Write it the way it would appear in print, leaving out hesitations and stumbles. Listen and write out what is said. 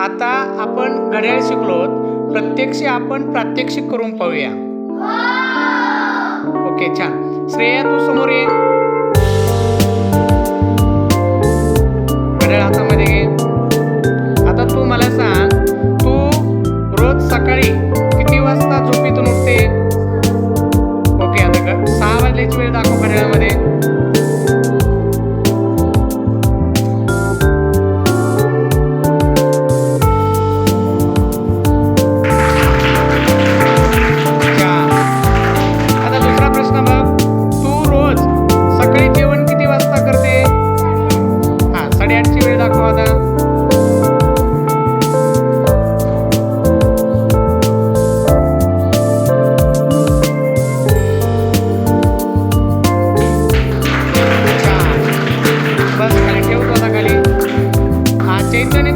आता आपण घड्याळ शिकलोत, प्रत्यक्ष आपण प्रात्यक्षिक करून पाहूया. ओके, छान. श्रेया, तू समोर ये. घड्याळ हातामध्ये घे. आता तू मला सांग, तू रोज सकाळी किती वाजता झोपेतून उठते? ओके, आता 6 वाजल्याची वेळ दाखव घड्याळामध्ये. आता दुसरा प्रश्न बघ, तू रोज सकाळी जेवण किती वाजता करते? 8:30ची वेळ दाखव आता. बस खाली ठेवतो आता खाली. चैतन्य